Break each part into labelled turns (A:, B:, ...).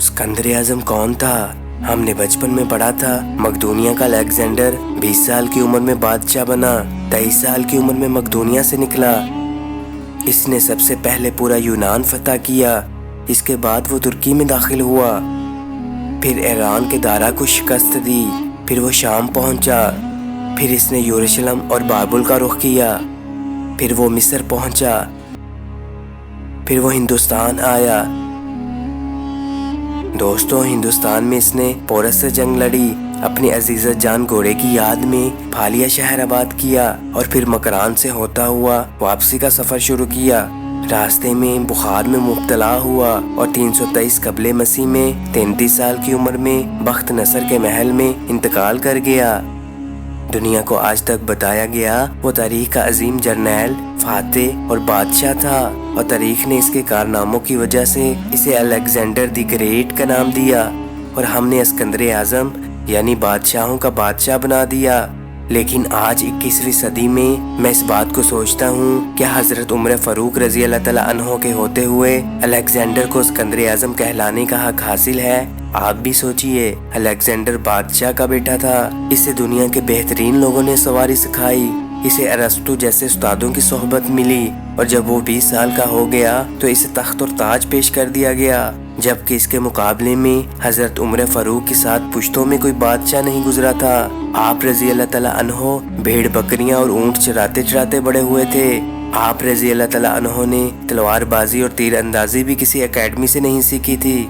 A: اسکندر اعظم کون تھا؟ ہم نے بچپن میں پڑھا تھا مقدونیہ کا الیگزینڈر 20 سال کی عمر میں بادشاہ بنا، 23 سال کی عمر میں مقدونیہ سے نکلا۔ اس نے سب سے پہلے پورا یونان فتح کیا، اس کے بعد وہ ترکی میں داخل ہوا، پھر ایران کے دارا کو شکست دی، پھر وہ شام پہنچا، پھر اس نے یروشلم اور بابل کا رخ کیا، پھر وہ مصر پہنچا، پھر وہ ہندوستان آیا۔ دوستو، ہندوستان میں اس نے پورس سے جنگ لڑی، اپنی عزیزت جان گھوڑے کی یاد میں پھالیا شہر آباد کیا، اور پھر مکران سے ہوتا ہوا واپسی کا سفر شروع کیا۔ راستے میں بخار میں مبتلا ہوا اور 323 قبل مسیح میں 33 سال کی عمر میں بخت نصر کے محل میں انتقال کر گیا۔ دنیا کو آج تک بتایا گیا وہ تاریخ کا عظیم جرنیل، فاتح اور بادشاہ تھا، اور تاریخ نے اس کے کارناموں کی وجہ سے اسے الیگزینڈر دی گریٹ کا نام دیا، اور ہم نے اسکندر اعظم یعنی بادشاہوں کا بادشاہ بنا دیا۔ لیکن آج 21ویں صدی میں اس بات کو سوچتا ہوں کہ حضرت عمر فاروق رضی اللہ تعالیٰ عنہ کے ہوتے ہوئے الیگزینڈر کو اسکندر اعظم کہلانے کا حق حاصل ہے۔ آپ بھی سوچئے، الیگزینڈر بادشاہ کا بیٹا تھا، اسے دنیا کے بہترین لوگوں نے سواری سکھائی، اسے ارسطو جیسے استادوں کی صحبت ملی، اور جب وہ 20 سال کا ہو گیا تو اسے تخت اور تاج پیش کر دیا گیا، جبکہ اس کے مقابلے میں حضرت عمر فاروق کے ساتھ پشتوں میں کوئی بادشاہ نہیں گزرا تھا۔ آپ رضی اللہ تعالیٰ عنہ بھیڑ بکریاں اور اونٹ چراتے چراتے بڑے ہوئے تھے۔ آپ رضی اللہ تعالیٰ عنہ نے تلوار بازی اور تیر اندازی بھی کسی اکیڈمی سے نہیں سیکھی تھی۔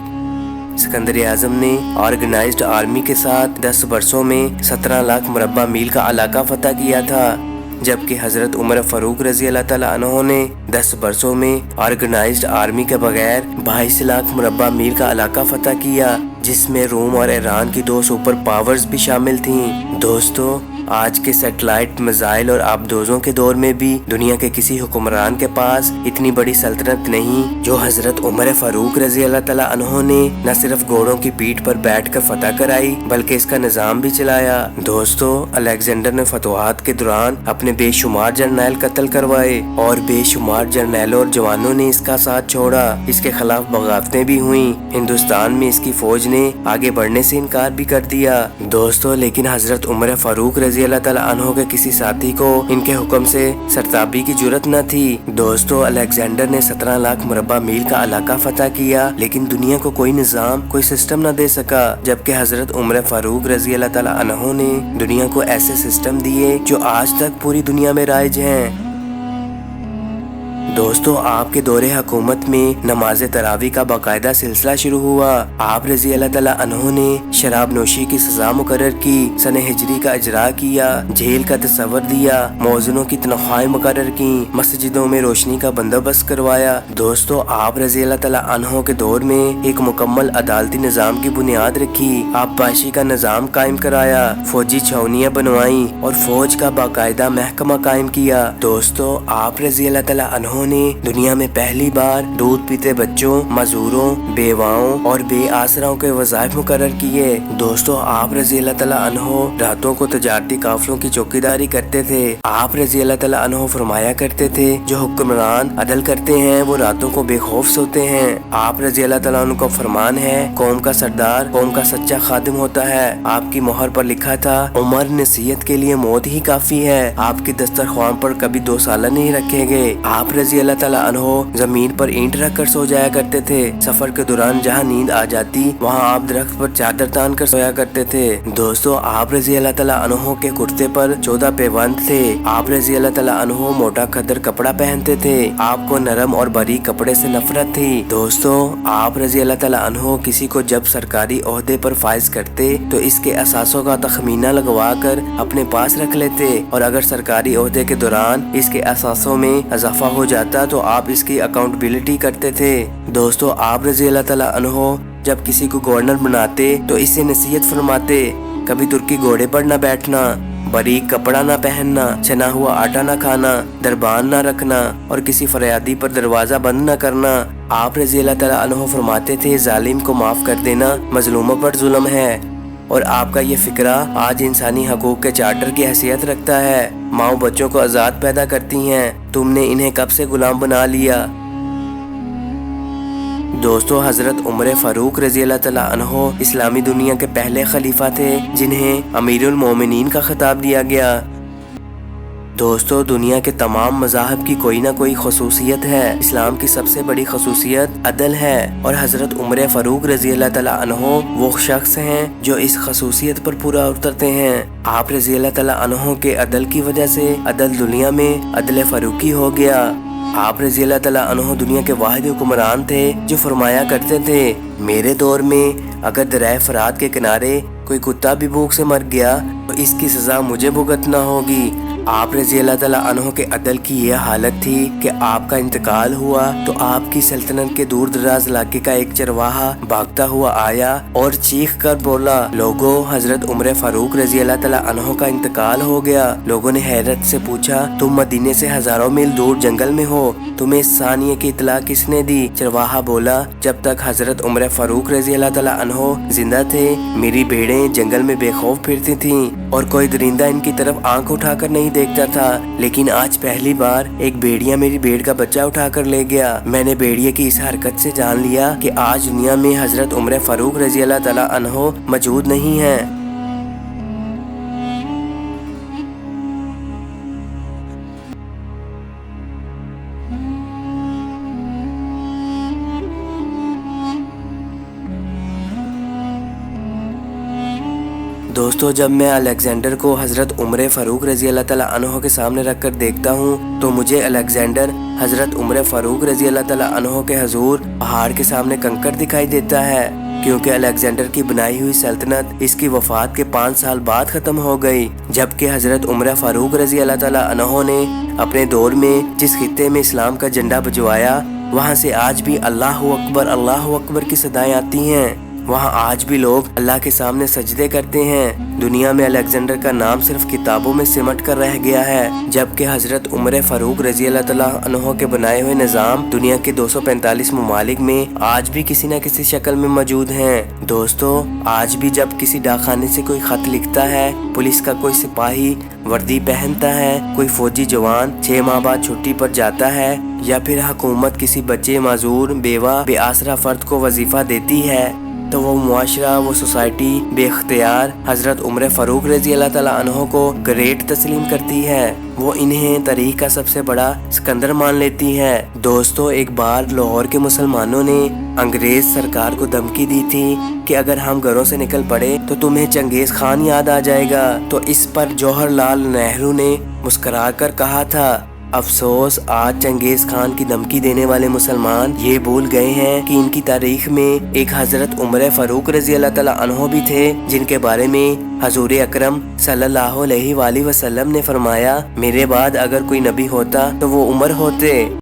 A: اسکندر اعظم نے آرگنائزڈ آرمی کے ساتھ 10 برسوں میں 17 لاکھ مربع میل کا علاقہ فتح کیا تھا، جبکہ حضرت عمر فاروق رضی اللہ تعالیٰ عنہ نے 10 برسوں میں آرگنائزڈ آرمی کے بغیر 22 لاکھ مربع میل کا علاقہ فتح کیا، جس میں روم اور ایران کی 2 سپر پاورز بھی شامل تھیں۔ دوستو، آج کے سیٹلائٹ میزائل اور آبدوزوں کے دور میں بھی دنیا کے کسی حکمران کے پاس اتنی بڑی سلطنت نہیں جو حضرت عمر فاروق رضی اللہ تعالیٰ عنہ نے نہ صرف گھوڑوں کی پیٹھ پر بیٹھ کر فتح کرائی بلکہ اس کا نظام بھی چلایا۔ دوستو، الیگزینڈر نے فتوحات کے دوران اپنے بے شمار جرنیل قتل کروائے، اور بے شمار جرنیلوں اور جوانوں نے اس کا ساتھ چھوڑا، اس کے خلاف بغاوتیں بھی ہوئیں، ہندوستان میں اس کی فوج نے آگے بڑھنے سے انکار بھی کر دیا۔ دوستو، لیکن حضرت عمر فاروق رضی اللہ تعالیٰ عنہ کے کسی ساتھی کو ان کے حکم سے سرتابی کی جرت نہ تھی۔ دوستو، الیگزینڈر نے 17 لاکھ مربع میل کا علاقہ فتح کیا، لیکن دنیا کو کوئی نظام، کوئی سسٹم نہ دے سکا، جبکہ حضرت عمر فاروق رضی اللہ تعالیٰ عنہ نے دنیا کو ایسے سسٹم دیے جو آج تک پوری دنیا میں رائج ہیں۔ دوستو، آپ کے دور حکومت میں نماز تراویح کا باقاعدہ سلسلہ شروع ہوا۔ آپ رضی اللہ تعالیٰ عنہ نے شراب نوشی کی سزا مقرر کی، سنہ ہجری کا اجرا کیا، جیل کا تصور دیا، مؤذنوں کی تنخواہیں مقرر کی، مسجدوں میں روشنی کا بندوبست کروایا۔ دوستو، آپ رضی اللہ تعالیٰ عنہ کے دور میں ایک مکمل عدالتی نظام کی بنیاد رکھی، آبپاشی کا نظام قائم کرایا، فوجی چھاونیاں بنوائیں اور فوج کا باقاعدہ محکمہ قائم کیا۔ دوستو، آپ رضی اللہ تعالیٰ عنہ نے دنیا میں پہلی بار دودھ پیتے بچوں، معذوروں، بیواؤں اور بے آسراؤں کے وظائف مقرر کیے۔ دوستو، آپ رضی اللہ تعالیٰ عنہ راتوں کو تجارتی قافلوں کی چوکیداری کرتے تھے۔ آپ رضی اللہ تعالیٰ عنہ فرمایا کرتے تھے، جو حکمران عدل کرتے ہیں وہ راتوں کو بے خوف سوتے ہیں۔ آپ رضی اللہ تعالیٰ عنہ کا فرمان ہے، قوم کا سردار قوم کا سچا خادم ہوتا ہے۔ آپ کی مہر پر لکھا تھا، عمر نصیحت کے لیے موت ہی کافی ہے۔ آپ کی دسترخوان پر کبھی 2 سالہ نہیں رکھے گئے۔ آپ رضی اللہ تعالیٰ عنہ زمین پر اینٹ رکھ کر سو جایا کرتے تھے۔ سفر کے دوران جہاں نیند آ جاتی وہاں آپ درخت پر چادر تان کر سویا کرتے تھے۔ دوستو، آپ رضی اللہ تعالیٰ عنہ کے کرتے پر 14 پیوند تھے۔ آپ رضی اللہ تعالیٰ عنہ موٹا کھدر کپڑا پہنتے تھے۔ آپ کو نرم اور باریک کپڑے سے نفرت تھی۔ دوستو، آپ رضی اللہ تعالیٰ عنہ کسی کو جب سرکاری عہدے پر فائز کرتے تو اس کے اثاثوں کا تخمینہ لگوا کر اپنے پاس رکھ لیتے، اور اگر سرکاری عہدے کے دوران اس کے اثاثوں میں اضافہ ہو جاتا تو آپ اس کی اکاؤنٹیبلٹی کرتے تھے۔ دوستو، آپ رضی اللہ تعالیٰ عنہ جب کسی کو گورنر بناتے تو اس سے نصیحت فرماتے، کبھی ترکی گھوڑے پر نہ بیٹھنا، باریک کپڑا نہ پہننا، چھنا ہوا آٹا نہ کھانا، دربان نہ رکھنا اور کسی فریادی پر دروازہ بند نہ کرنا۔ آپ رضی اللہ تعالیٰ عنہ فرماتے تھے، ظالم کو معاف کر دینا مظلوموں پر ظلم ہے، اور آپ کا یہ فکرہ آج انسانی حقوق کے چارٹر کی حیثیت رکھتا ہے۔ ماؤں بچوں کو آزاد پیدا کرتی ہیں، تم نے انہیں کب سے غلام بنا لیا؟ دوستو حضرت عمر فاروق رضی اللہ تعالیٰ عنہ اسلامی دنیا کے پہلے خلیفہ تھے جنہیں امیر المومنین کا خطاب دیا گیا۔ دوستو دنیا کے تمام مذاہب کی کوئی نہ کوئی خصوصیت ہے، اسلام کی سب سے بڑی خصوصیت عدل ہے، اور حضرت عمر فاروق رضی اللہ تعالیٰ عنہ وہ شخص ہیں جو اس خصوصیت پر پورا اترتے ہیں۔ آپ رضی اللہ تعالیٰ عنہ کے عدل کی وجہ سے عدل دنیا میں عدل فاروقی ہو گیا۔ آپ رضی اللہ تعالیٰ عنہ دنیا کے واحد حکمران تھے جو فرمایا کرتے تھے، میرے دور میں اگر دریائے فرات کے کنارے کوئی کتا بھی بھوک سے مر گیا تو اس کی سزا مجھے بھگتنا ہوگی۔ آپ رضی اللہ تعالیٰ عنہ کے عدل کی یہ حالت تھی کہ آپ کا انتقال ہوا تو آپ کی سلطنت کے دور دراز علاقے کا ایک چرواہا بھاگتا ہوا آیا اور چیخ کر بولا، لوگوں حضرت عمر فاروق رضی اللہ تعالیٰ عنہ کا انتقال ہو گیا۔ لوگوں نے حیرت سے پوچھا، تم مدینے سے ہزاروں میل دور جنگل میں ہو، تمہیں اس ثانیے کی اطلاع کس نے دی؟ چرواہا بولا، جب تک حضرت عمر فاروق رضی اللہ تعالیٰ عنہ زندہ تھے میری بھیڑیں جنگل میں بے خوف پھرتی تھیں اور کوئی درندہ ان کی طرف آنکھ اٹھا کر نہیں دیکھتا تھا، لیکن آج پہلی بار ایک بھیڑیا میری بھیڑ کا بچہ اٹھا کر لے گیا۔ میں نے بھیڑیے کی اس حرکت سے جان لیا کہ آج دنیا میں حضرت عمر فاروق رضی اللہ تعالیٰ عنہ موجود نہیں ہیں۔ دوستو جب میں الیگزینڈر کو حضرت عمر فاروق رضی اللہ تعالیٰ عنہ کے سامنے رکھ کر دیکھتا ہوں تو مجھے الیگزینڈر حضرت عمر فاروق رضی اللہ تعالیٰ عنہ کے حضور پہاڑ کے سامنے کنکر دکھائی دیتا ہے، کیونکہ الیگزینڈر کی بنائی ہوئی سلطنت اس کی وفات کے 5 سال بعد ختم ہو گئی، جبکہ حضرت عمر فاروق رضی اللہ تعالیٰ عنہ نے اپنے دور میں جس خطے میں اسلام کا جھنڈا بجوایا وہاں سے آج بھی اللہ اکبر کی صدائیں آتی ہیں، وہاں آج بھی لوگ اللہ کے سامنے سجدے کرتے ہیں۔ دنیا میں الیگزینڈر کا نام صرف کتابوں میں سمٹ کر رہ گیا ہے، جبکہ حضرت عمر فاروق رضی اللہ تعالیٰ عنہ کے بنائے ہوئے نظام دنیا کے 245 ممالک میں آج بھی کسی نہ کسی شکل میں موجود ہیں۔ دوستو آج بھی جب کسی ڈاک خانے سے کوئی خط لکھتا ہے، پولیس کا کوئی سپاہی وردی پہنتا ہے، کوئی فوجی جوان 6 ماہ بعد چھٹی پر جاتا ہے، یا پھر حکومت کسی بچے معذور بیوہ بے آسرا فرد کو وظیفہ دیتی ہے، تو وہ معاشرہ وہ سوسائٹی بے اختیار حضرت عمر فاروق رضی اللہ تعالیٰ عنہ کو گریٹ تسلیم کرتی ہے، وہ انہیں تاریخ کا سب سے بڑا سکندر مان لیتی ہے۔ دوستو ایک بار لاہور کے مسلمانوں نے انگریز سرکار کو دھمکی دی تھی کہ اگر ہم گھروں سے نکل پڑے تو تمہیں چنگیز خان یاد آ جائے گا، تو اس پر جوہر لال نہرو نے مسکرا کر کہا تھا، افسوس آج چنگیز خان کی دھمکی دینے والے مسلمان یہ بھول گئے ہیں کہ ان کی تاریخ میں ایک حضرت عمر فاروق رضی اللہ تعالیٰ عنہ بھی تھے، جن کے بارے میں حضور اکرم صلی اللہ علیہ وآلہ وسلم نے فرمایا، میرے بعد اگر کوئی نبی ہوتا تو وہ عمر ہوتے۔